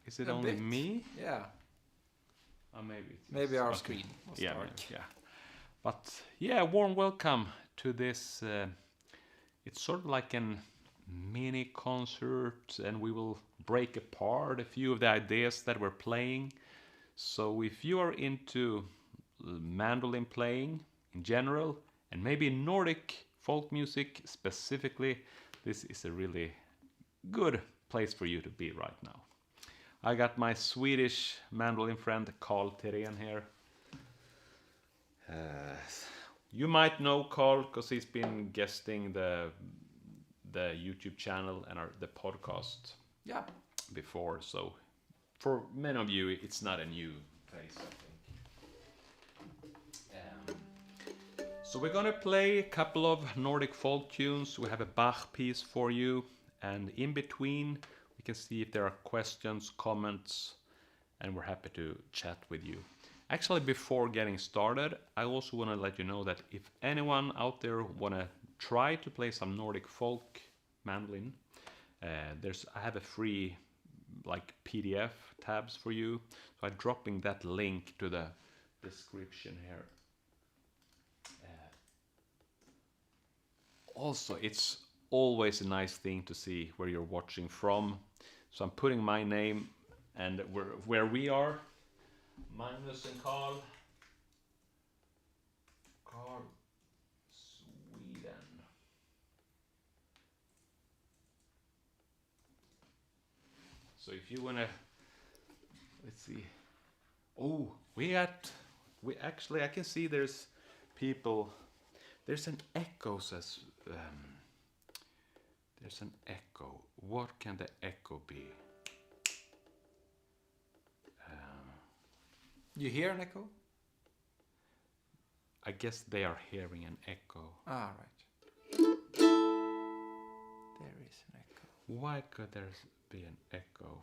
Is it A only bit. me? Yeah. Maybe it's Maybe our okay. screen was Yeah, dark. yeah. But yeah, warm welcome to this. It's sort of like an mini concert, and we will break apart a few of the ideas that we're playing. So if you are into mandolin playing in general, and maybe Nordic folk music specifically, this is a really good place for you to be right now. I got my Swedish mandolin friend Karl Tiren here. You might know Karl because he's been guesting the YouTube channel and the podcast Yeah. before. So for many of you, it's not a new face, I think. So we're gonna play a couple of Nordic folk tunes. We have a Bach piece for you, and in between we can see if there are questions, comments, and we're happy to chat with you. Actually, before getting started, I also want to let you know that if anyone out there want to try to play some Nordic folk mandolin, I have a free like PDF tabs for you. So I'm dropping that link to the description here. Also, it's always a nice thing to see where you're watching from. So I'm putting my name and where we are. Magnus and Karl. Karl, Sweden. So if you wanna, let's see. Oh, we actually, I can see there's people. There's an echo says. There's an echo. What can the echo be? You hear an echo? I guess they are hearing an echo. Ah, right. There is an echo. Why could there be an echo?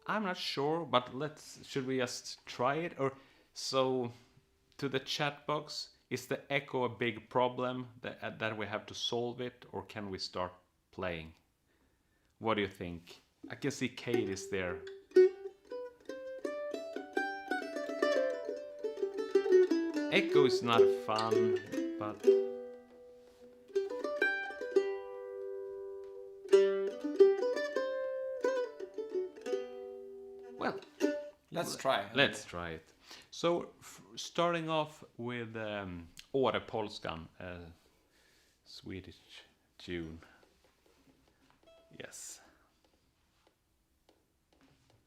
I'm not sure, but should we just try it? Or so to the chat box, is the echo a big problem that we have to solve it, or can we start playing? What do you think? I can see Kate is there. Echo is not fun, but well, Let's try. let's try it. So, starting off with Årepolskan, a Swedish tune. Yes.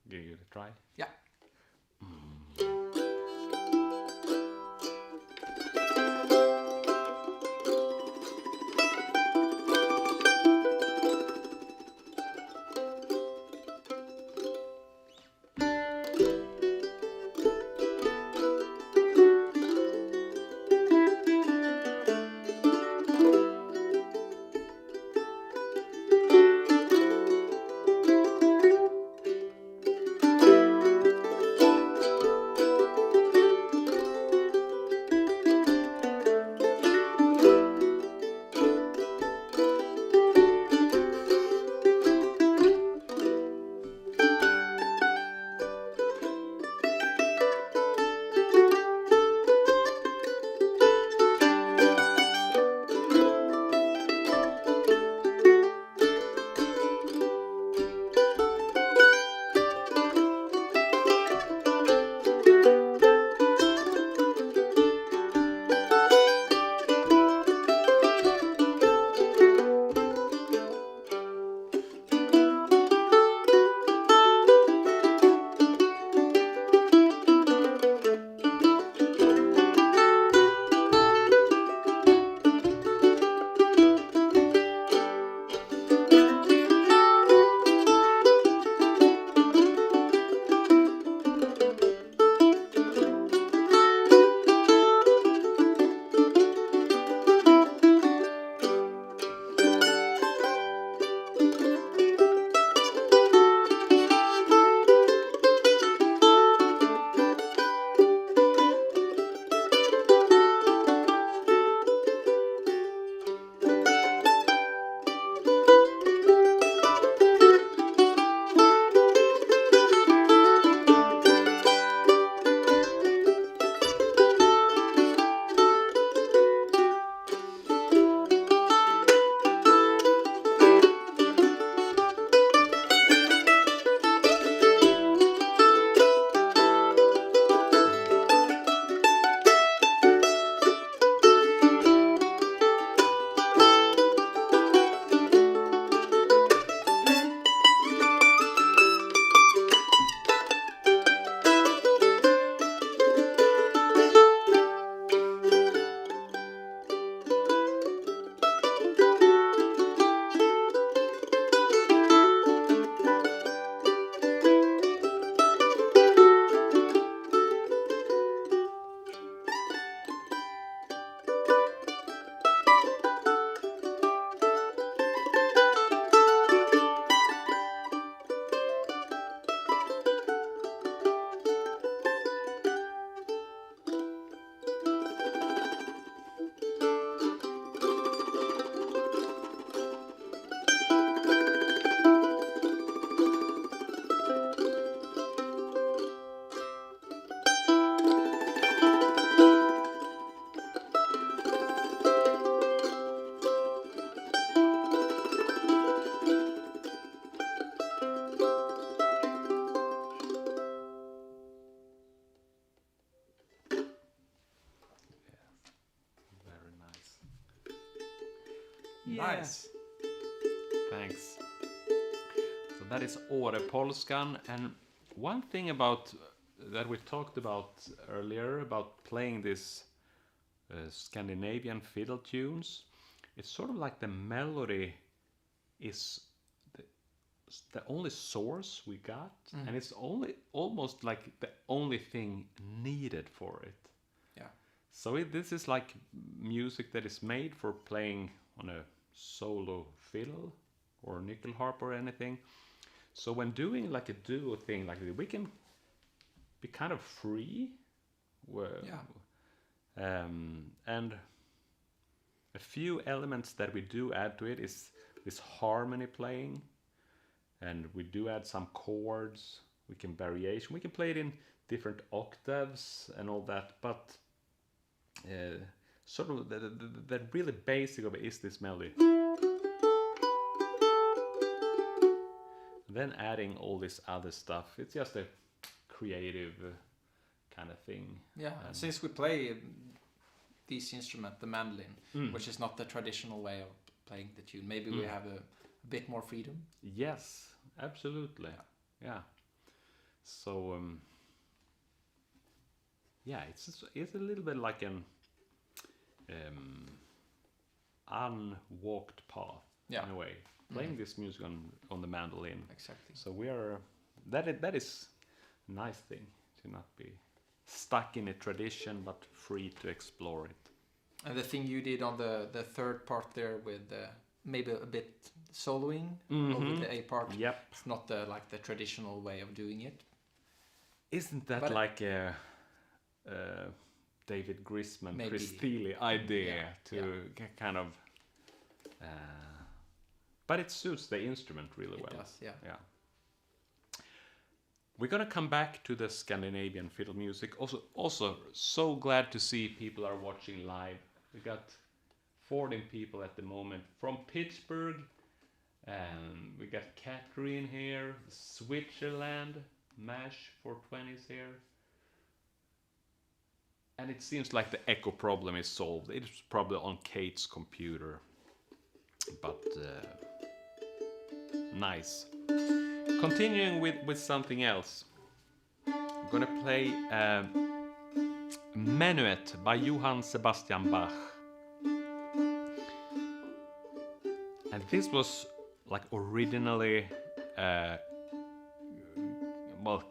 Give it a try. Yeah. Nice. Thanks. So that is Årepolskan, and one thing about that we talked about earlier about playing this Scandinavian fiddle tunes, it's sort of like the melody is the only source we got, and it's only almost like the only thing needed for it. Yeah. So this is like music that is made for playing on a solo fiddle or nickel harp or anything. So when doing like a duo thing like this, we can be kind of free. And a few elements that we do add to it is this harmony playing, and we do add some chords. We can variation. We can play it in different octaves and all that, but sort of the really basic of it is this melody. Then adding all this other stuff, it's just a creative kind of thing. Yeah, and since we play this instrument, the mandolin, which is not the traditional way of playing the tune, maybe we have a bit more freedom. Yes, absolutely. Yeah. So it's a little bit like an unwalked path in a way. Playing this music on the mandolin. Exactly. So we are that is a nice thing to not be stuck in a tradition but free to explore it. And the thing you did on the third part there with maybe a bit soloing over the A part. Yep. It's not like the traditional way of doing it. Isn't that like a David Grisman, maybe. Chris Thiele idea kind of but it suits the instrument really well. It does, yeah. We're gonna come back to the Scandinavian fiddle music. Also, so glad to see people are watching live. We got 14 people at the moment from Pittsburgh, and we got Catherine here, Switzerland, MASH 420 is here. And it seems like the echo problem is solved. It's probably on Kate's computer, but nice. Continuing with something else, I'm gonna play Minuet by Johann Sebastian Bach. And this was like originally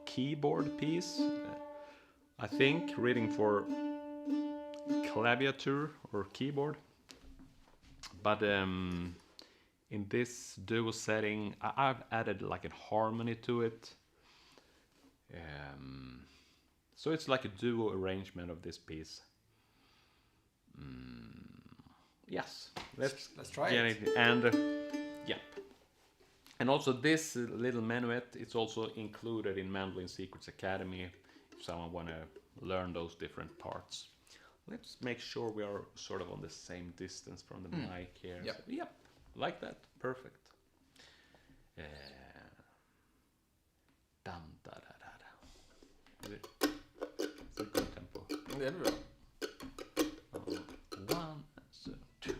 keyboard piece, I think, reading for claviature or keyboard. But in this duo setting, I've added like a harmony to it. So it's like a duo arrangement of this piece. Yes, let's try get it. And yep. And also this little minuet, it's also included in Mandolin Secrets Academy if someone want to learn those different parts. Let's make sure we are sort of on the same distance from the mic here. Yep. So, yep, like that. Perfect. Dum, da, da, da, da. It's a good tempo. Det är bra. 1, 2, 3.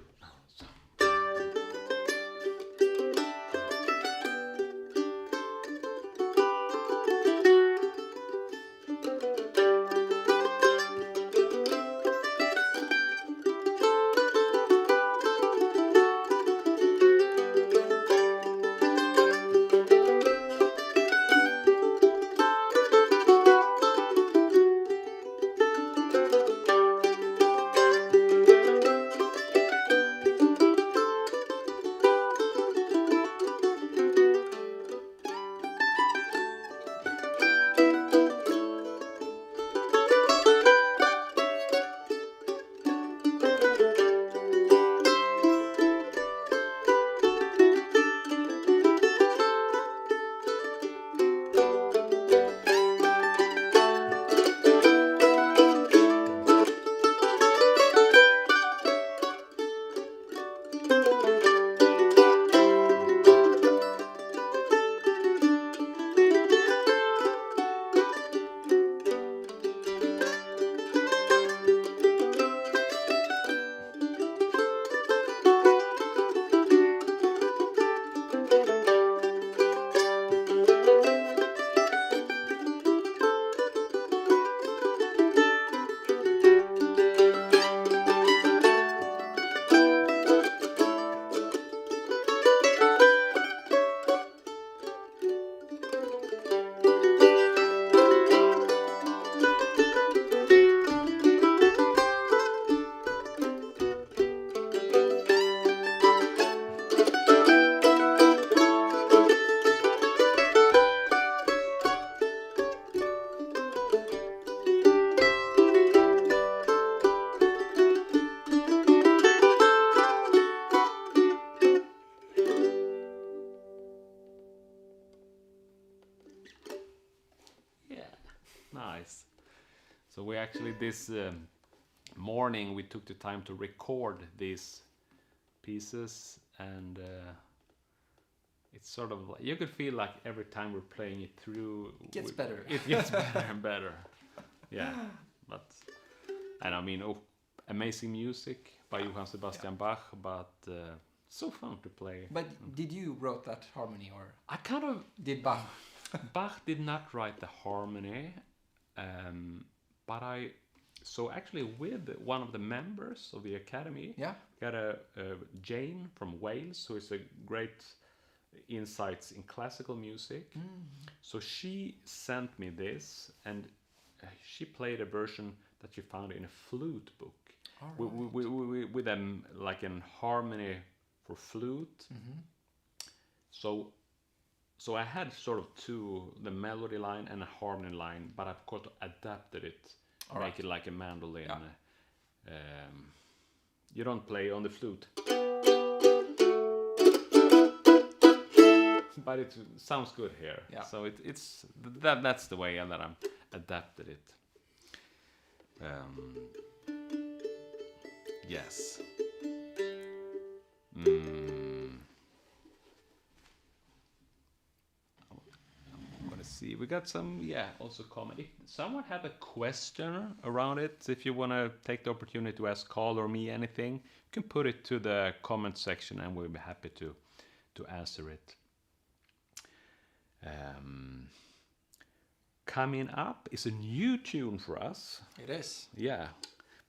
Nice. So we actually this morning we took the time to record these pieces, and it's sort of like, you could feel like every time we're playing it through, It gets better. It gets better and better. Yeah, but and I mean, amazing music by Johann Sebastian Bach, but so fun to play. But did you wrote that harmony, or I kind of did Bach? Bach did not write the harmony, but so actually with one of the members of the academy, Yeah. got a Jane from Wales, who is a great insights in classical music. So she sent me this, and she played a version that she found in a flute book. With them like an harmony for flute. So I had sort of the melody line and a harmony line, but I've got to adapted it, make it like a mandolin. Yeah. You don't play on the flute, but it sounds good here. Yeah. So it's that's the way that I'm adapted it. Yes. I'm gonna see. We got some, also comment. If someone have a question around it, if you want to take the opportunity to ask Karl or me anything, you can put it to the comment section, and we'll be happy to answer it. Coming up is a new tune for us. It is. Yeah.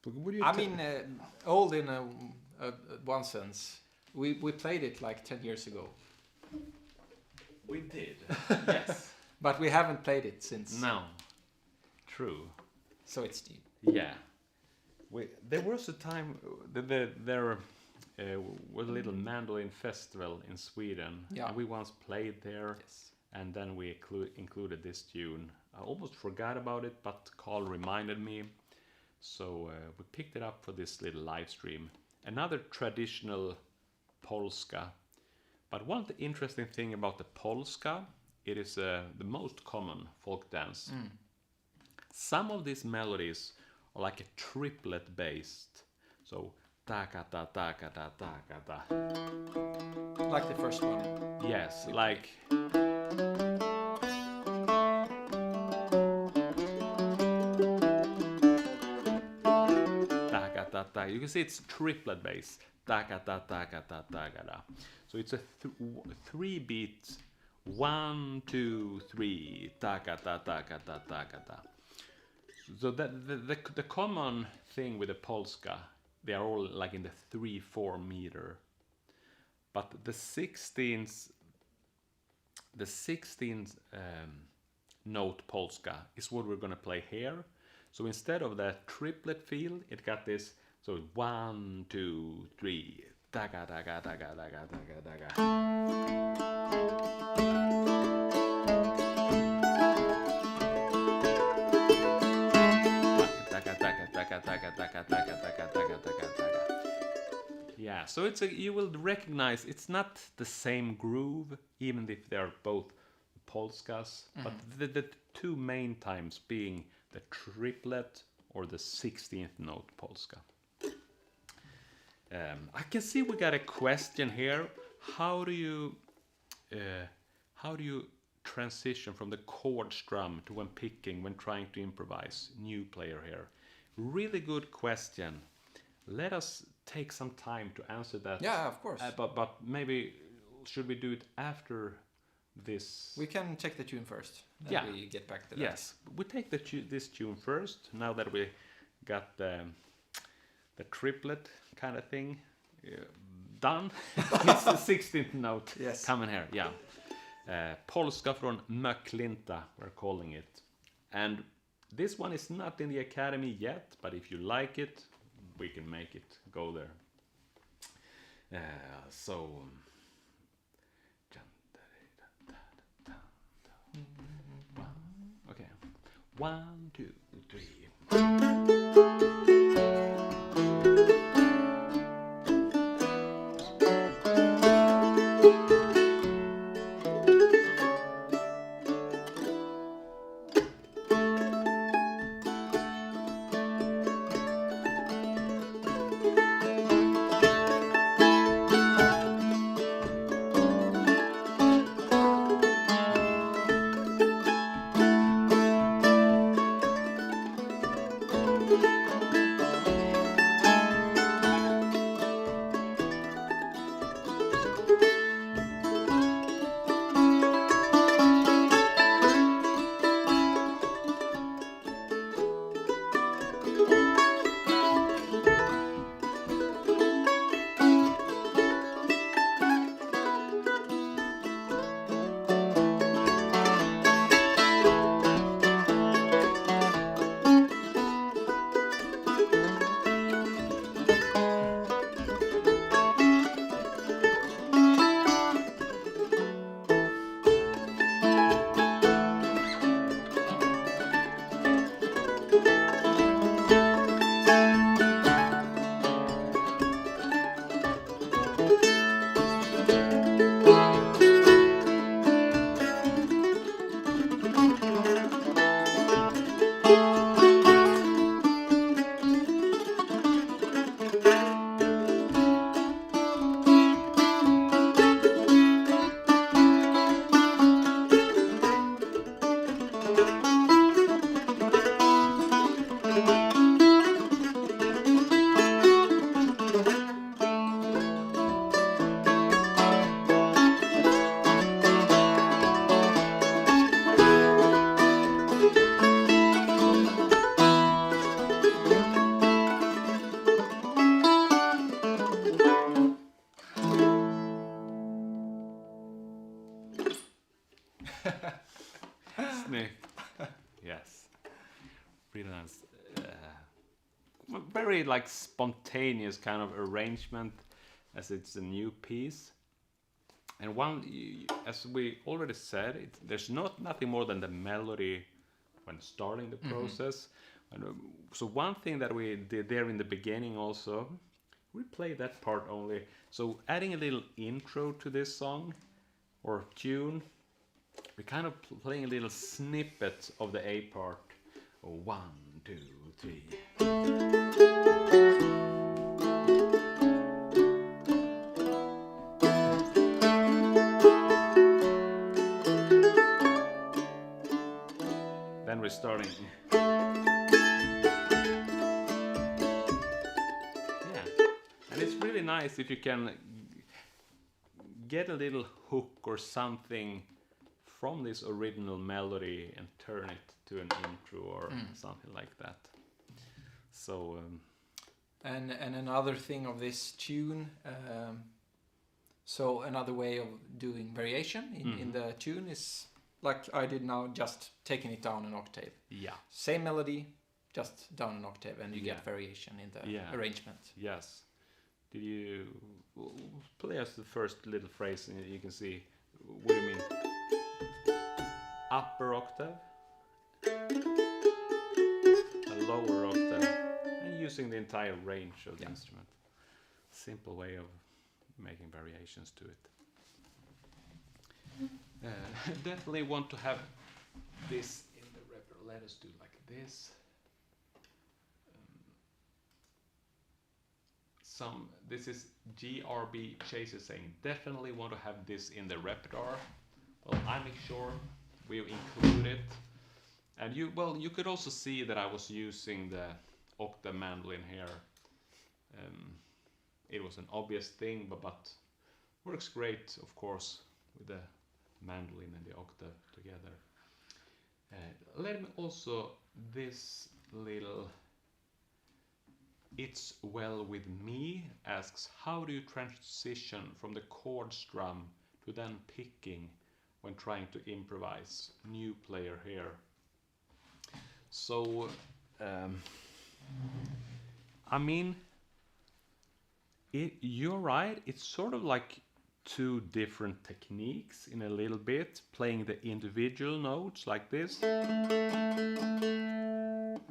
But would you I mean, old in one sense. We played it like 10 years ago. We did. Yes. But we haven't played it since. No. True. So it's new. Yeah. There was a time there was a little mandolin festival in Sweden. Yeah. And we once played there. Yes. And then we included this tune. I almost forgot about it, but Karl reminded me. So we picked it up for this little live stream. Another traditional polska. But one interesting thing about the polska, it is the most common folk dance. Some of these melodies are like a triplet based. So taka ta taka ta taka ta. Like the first one. Yes, like taka ta ta. You can see it's triplet bass. Taka ta taka ta taka ta. So it's a 3-beat. 1, 2, 3. Taka ta taka ta taka ta. So the common thing with the polska, they are all like in the 3-4 meter. But the 16th note polska is what we're gonna play here. So instead of that triplet feel, it got this. So 1, 2, 3. Taka taka taka taka taka taka. Yeah, so you will recognize it's not the same groove, even if they're both polskas, but the two main times being the triplet or the 16th note polska. I can see we got a question here. How do you transition from the chord strum to when trying to improvise? New player here. Really good question. Let us take some time to answer that. Yeah, of course. But maybe should we do it after this? We can check the tune first. Then we get back to that. Yes, we take this tune first. Now that we got the triplet kind of thing done, it's the 16th note coming here. Yeah, polska från Möcklinta, we're calling it, and this one is not in the academy yet. But if you like it, we can make it go there. Okay, 1, 2, 3. really nice. Very like spontaneous kind of arrangement, as it's a new piece. And as we already said, there's nothing more than the melody when starting the process. And, so one thing that we did there in the beginning also, we played that part only. So adding a little intro to this song or tune, we're kind of playing a little snippet of the A part. 1, 2, 3. Then we're starting. Yeah, and it's really nice if you can get a little hook or something from this original melody and turn it to an intro or something like that. So and another thing of this tune, so another way of doing variation in the tune is like I did now, just taking it down an octave. Yeah. Same melody, just down an octave, and you get variation in the arrangement. Yes. Did you play us the first little phrase and you can see what do you mean? Upper octave, a lower octave, and using the entire range of the instrument. Simple way of making variations to it. Definitely want to have this in the repertoire. Let us do like this. This is GRB Chaser saying definitely want to have this in the repertoire. Well, I make sure we include it. And you could also see that I was using the octave mandolin here. It was an obvious thing, but works great, of course, with the mandolin and the octave together. Let me also this little It's Well With Me asks, how do you transition from the chord strum to then picking when trying to improvise? New player here. So I mean, you're right, it's sort of like two different techniques in a little bit, playing the individual notes like this.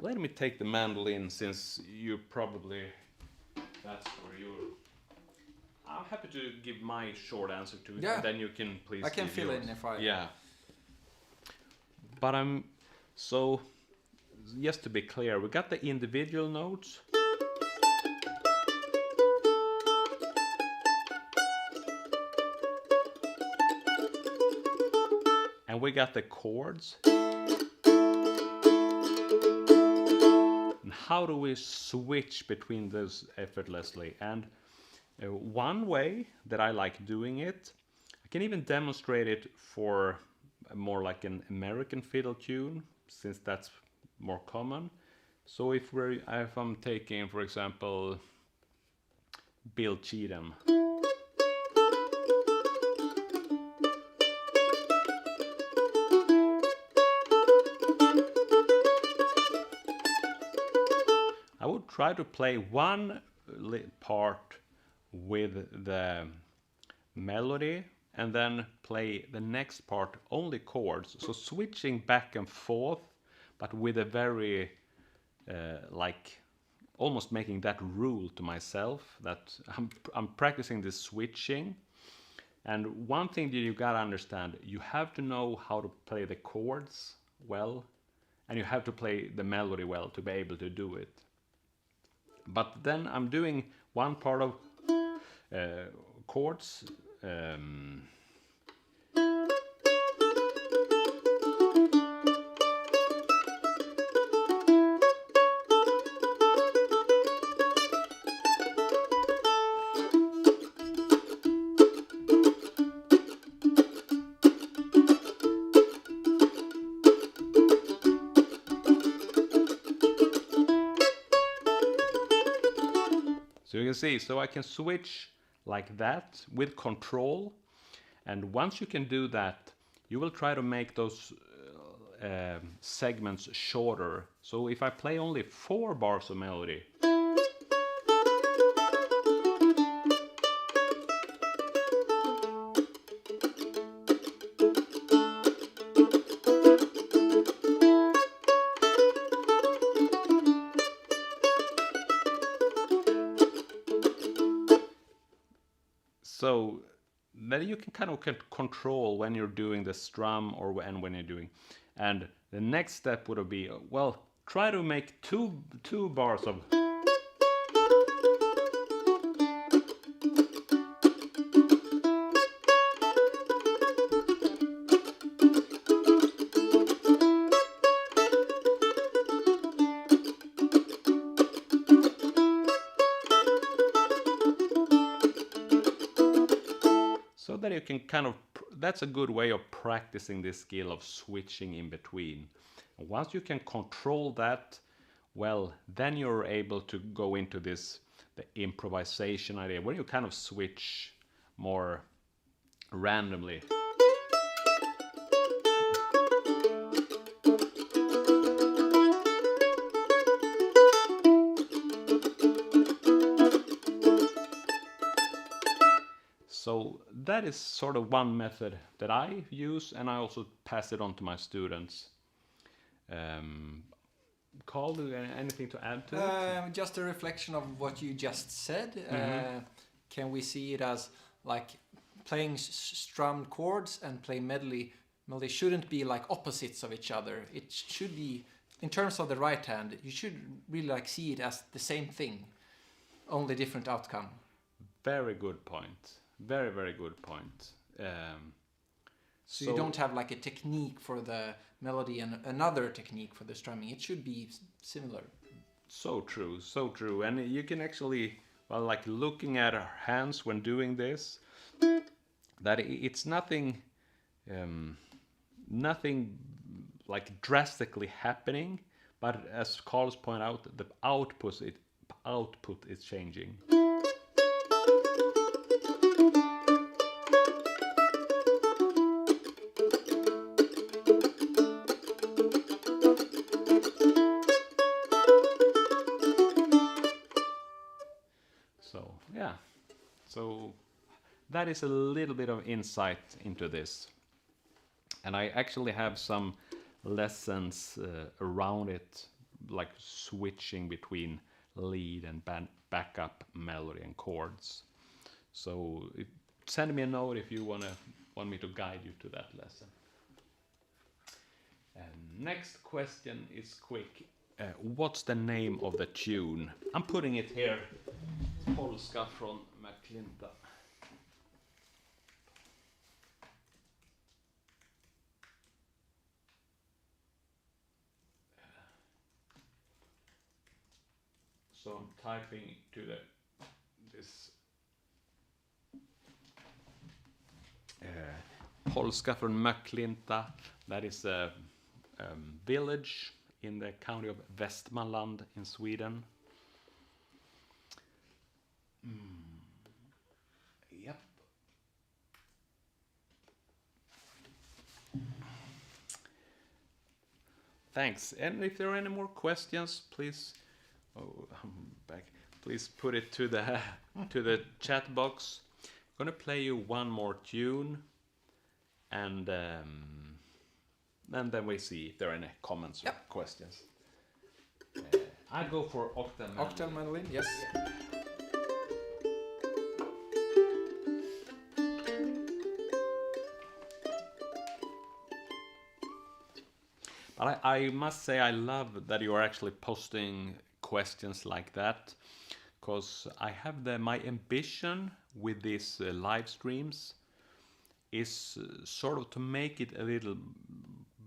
Let me take the mandolin, since you probably, that's where you're. I'm happy to give my short answer to it, and then you can please I can give fill yours. in if I... Yeah. But so just to be clear, we got the individual notes. And we got the chords. And how do we switch between those effortlessly? And one way that I like doing it, I can even demonstrate it for more like an American fiddle tune, since that's more common. So if I'm taking, for example, Bill Cheatham. I would try to play one part with the melody and then play the next part only chords. So switching back and forth, but with a very like almost making that rule to myself, that I'm practicing this switching. And one thing that you gotta understand, you have to know how to play the chords well, and you have to play the melody well to be able to do it. But then I'm doing one part of chords. So you can see, so I can switch like that with control. And once you can do that, you will try to make those segments shorter. So if I play only 4 bars of melody, so then you can kind of control when you're doing the strum or when you're doing. And the next step would be, well, try to make two bars of. So that you can kind of, that's a good way of practicing this skill of switching in between. Once you can control that, well, then you're able to go into this, the improvisation idea, where you kind of switch more randomly. So that is sort of one method that I use, and I also pass it on to my students. Carl, anything to add to it? Just a reflection of what you just said. Can we see it as like playing strummed chords and playing melody shouldn't be like opposites of each other. It should be, in terms of the right hand, you should really like see it as the same thing, only different outcome. Very good point. Very, very good point. So you don't have like a technique for the melody and another technique for the strumming. It should be similar. So true, so true. And you can actually, well, like looking at our hands when doing this, that it's nothing, nothing like drastically happening, but as Carl's point out, the output is changing. So yeah, so that is a little bit of insight into this, and I actually have some lessons around it, like switching between lead and backup melody and chords. So send me a note if you want me to guide you to that lesson. Next question is quick. What's the name of the tune? I'm putting it here. Polska från McClinta. So I'm typing to this Polska från McClinta. That is a village in the county of Västmanland in Sweden. Yep. Thanks. And if there are any more questions, please, I'm back. Please put it to the chat box. I'm gonna play you one more tune, and then we see if there are any comments or questions. I go for Octal Mandolin. Octal Mandolin, yes. But I must say I love that you are actually posting questions like that, because I have my ambition with these live streams is sort of to make it a little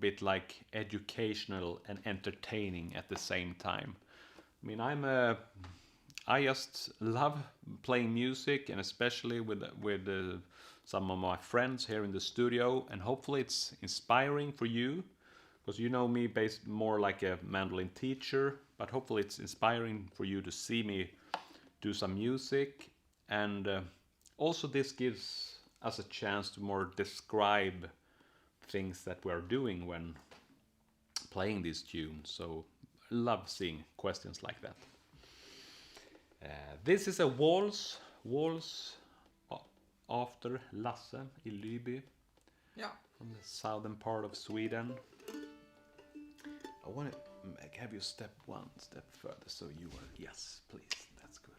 bit like educational and entertaining at the same time. I mean, I just love playing music, and especially with some of my friends here in the studio, and hopefully it's inspiring for you, because you know me based more like a mandolin teacher, but hopefully it's inspiring for you to see me do some music. And also this gives us a chance to more describe things that we're doing when playing this tune. So love seeing questions like that. This is a waltz after Lasse i Lyby. Yeah. From the southern part of Sweden. I want to have you step one step further, so you are, yes, please, that's good.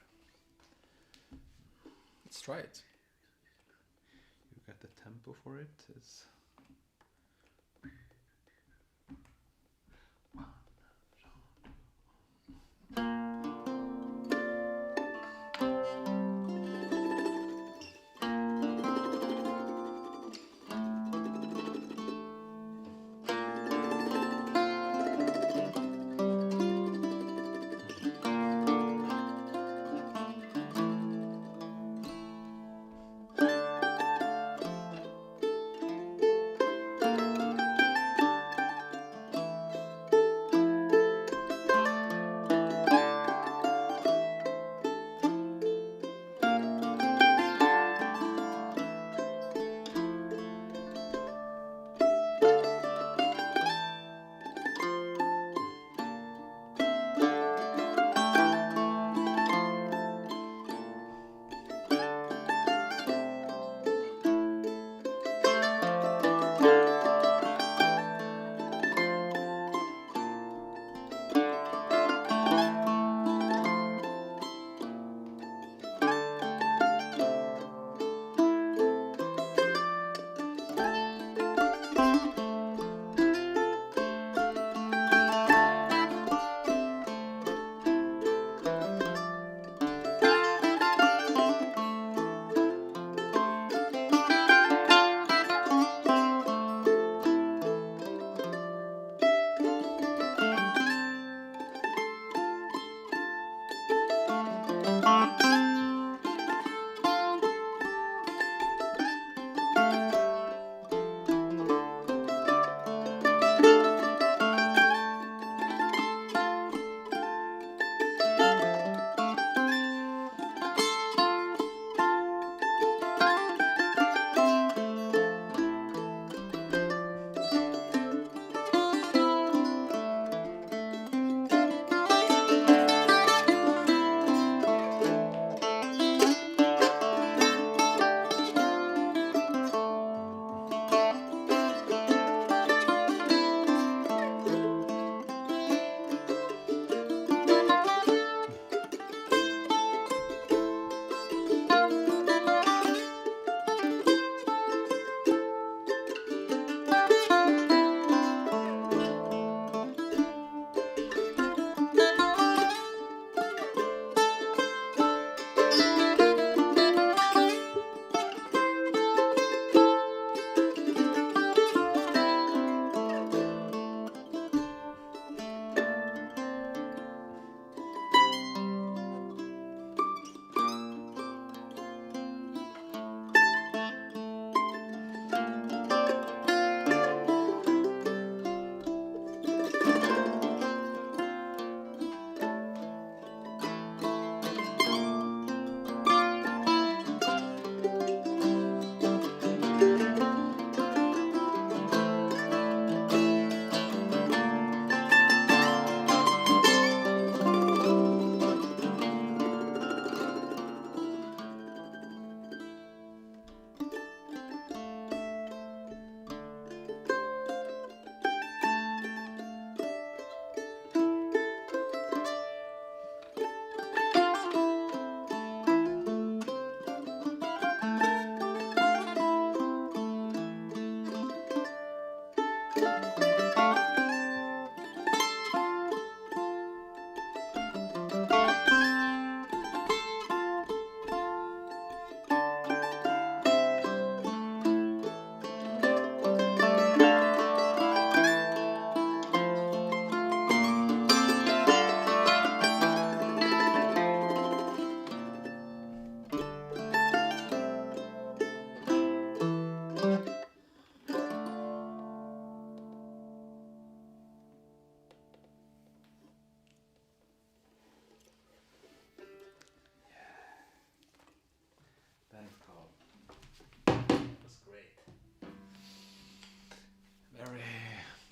Let's try it. You got the tempo for it? It's...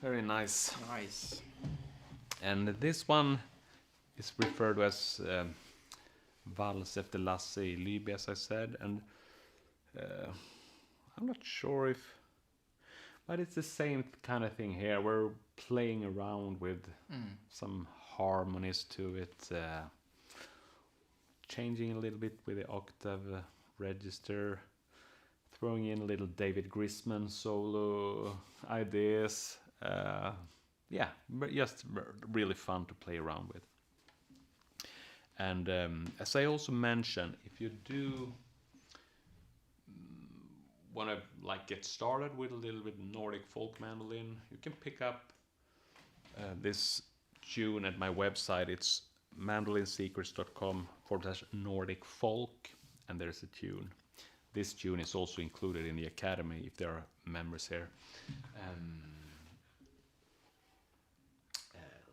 Very nice. Nice. And this one is referred to as Vals efter Lasse i Lyby, as I said, and I'm not sure if, but it's the same kind of thing here. We're playing around with some harmonies to it, changing a little bit with the octave register, throwing in a little David Grisman solo ideas. Yeah, just really fun to play around with. And as I also mentioned, if you do want to like get started with a little bit Nordic folk mandolin, you can pick up this tune at my website. It's mandolinsecrets.com/Nordic folk, and there's a tune. This tune is also included in the academy if there are members here.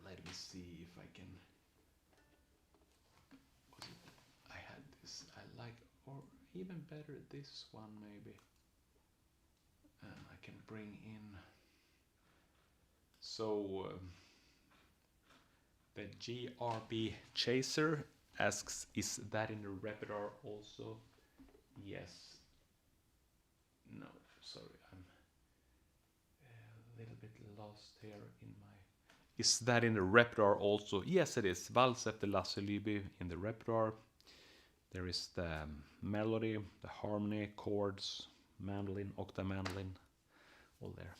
Let me see if I can. I had this. I like, or even better, this one maybe. I can bring in. So the GRB Chaser asks, "Is that in the repertoire also?" Yes. No, sorry, I'm a little bit lost here in my. Is that in the repertoire also? Yes, it is. Vals efter Lasse Lyby in the repertoire. There is the melody, the harmony, chords, mandolin, octave mandolin, all there.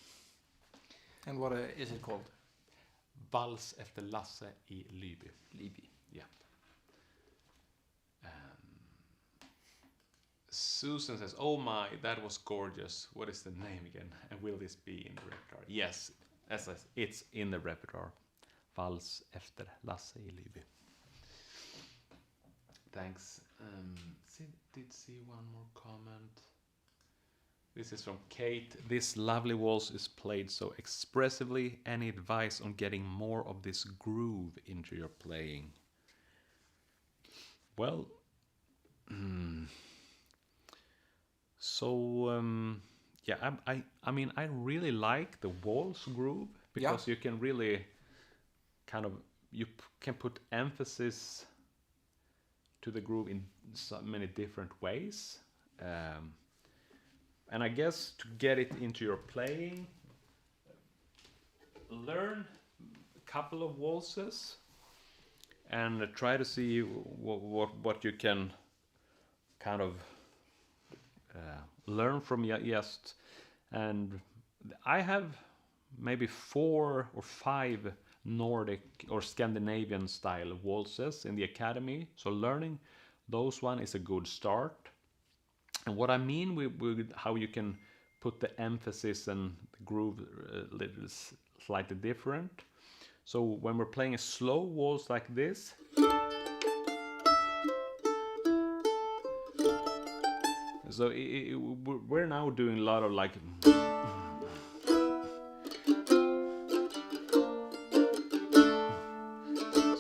And what is it called? Vals efter Lasse i Lyby. Lyby. Yeah. Susan says, "Oh my, that was gorgeous. What is the name again? And will this be in the repertoire?" Yes, it's in the repertoire. Vals efter Lasse i Lyby. Thanks. Did see one more comment. This is from Kate. "This lovely waltz is played so expressively. Any advice on getting more of this groove into your playing?" Well, so yeah, I mean I really like the waltz groove because you can really kind of can put emphasis to the groove in so many different ways, and I guess to get it into your playing, learn a couple of waltzes and try to see what you can kind of learn from just. And I have maybe 4 or 5 Nordic or Scandinavian style waltzes in the academy, so learning those one is a good start. And what I mean with how you can put the emphasis and the groove little slightly different. So when we're playing a slow waltz like this, so we're now doing a lot of like.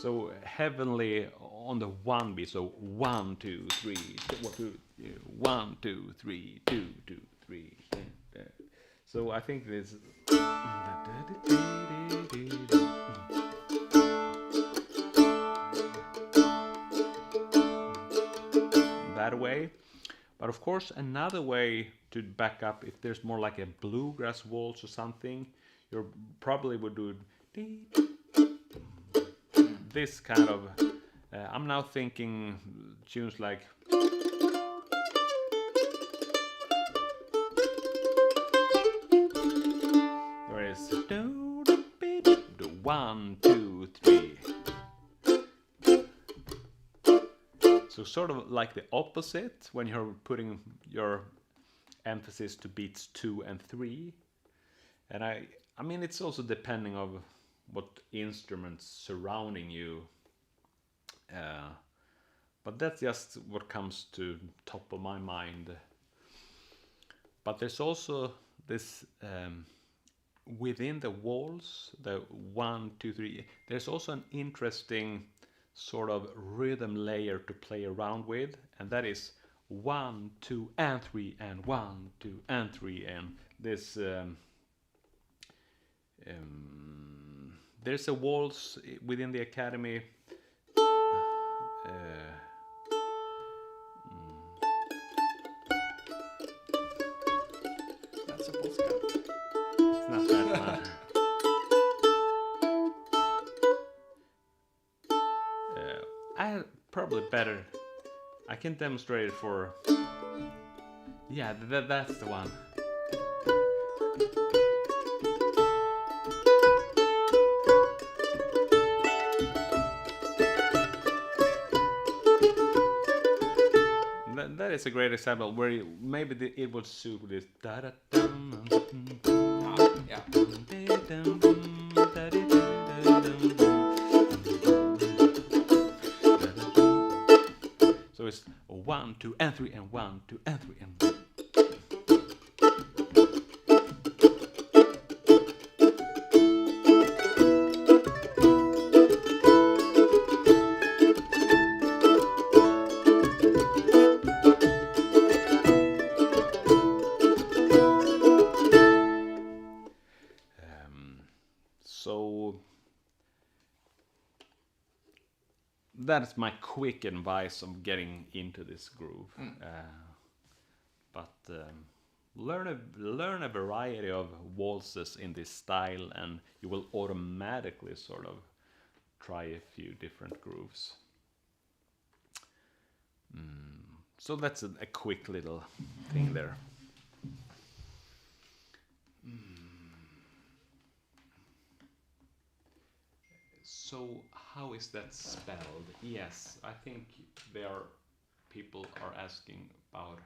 So heavenly on the 1 beat. So 1, 2, 3, 1, 2, 3, 2, 2, 3. So I think this. That way. But of course, another way to back up, if there's more like a bluegrass waltz or something, you probably would do this kind of. I'm now thinking tunes like. There is 1, 2, 3. So sort of like the opposite when you're putting your emphasis to beats 2 and 3. And I mean it's also depending on what instruments surrounding you. But that's just what comes to top of my mind. But there's also this within the waltz, the 1, 2, 3. There's also an interesting sort of rhythm layer to play around with, and that is 1, 2, and 3, and 1, 2, and 3, and this There's a waltz within the academy. That's a polska. It's not that one. I probably better. I can demonstrate it for. Yeah, that's the one. That is a great example where maybe it would suit with this. Yeah. So it's 1, 2, and 3, and 1, 2, and 3, and 1. So that's my quick advice of getting into this groove. Learn a variety of waltzes in this style, and you will automatically sort of try a few different grooves. So that's a quick little thing there. So how is that spelled? Yes, I think people are asking about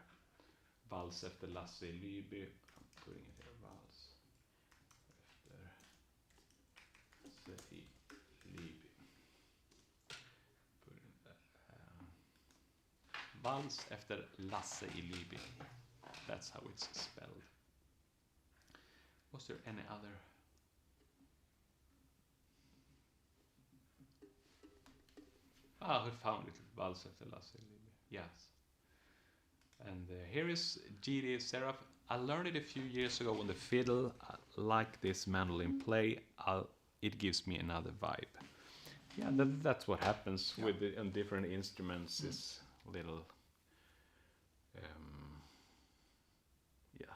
Vals efter Lasse Lyby. I'm putting it here, Vals efter Lasse Lyby. Vals efter Lasse i Lyby. That's how it's spelled. Was there any other? I found it. Vals efter Lasse i Lyby. Yes. And here is GD Seraph. I learned it a few years ago on the fiddle. I like this mandolin play. It gives me another vibe. Yeah, that's what happens with on different instruments. Is little. Yeah.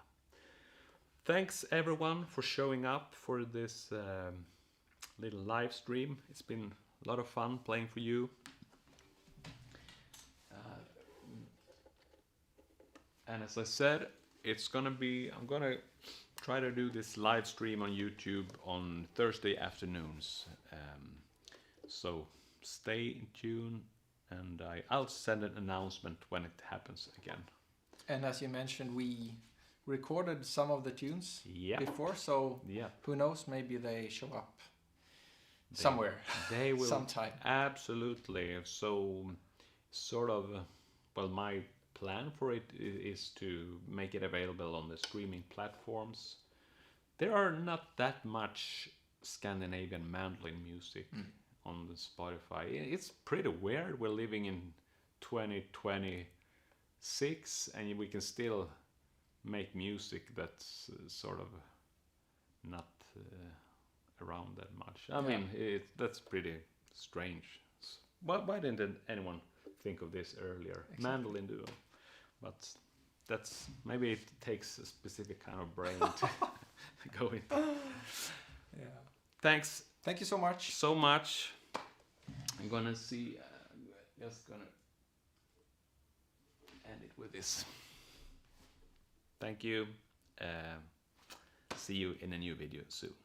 Thanks everyone for showing up for this little live stream. It's been a lot of fun playing for you. And as I said, I'm gonna try to do this live stream on YouTube on Thursday afternoons. So stay in tune, and I'll send an announcement when it happens again. And as you mentioned, we recorded some of the tunes before, so who knows, maybe they show up somewhere. They will sometime. Absolutely. So sort of, well, my plan for it is to make it available on the streaming platforms. There are not that much Scandinavian mandolin music on the Spotify. It's pretty weird. We're living in 2026 and we can still make music that's sort of not around that much. I mean, that's pretty strange. Why didn't anyone think of this earlier? Exactly. Mandolin duo. But that's maybe it takes a specific kind of brain to go into. Yeah. Thanks. Thank you so much. So much. I'm gonna see. Just gonna end it with this. Thank you. See you in a new video soon.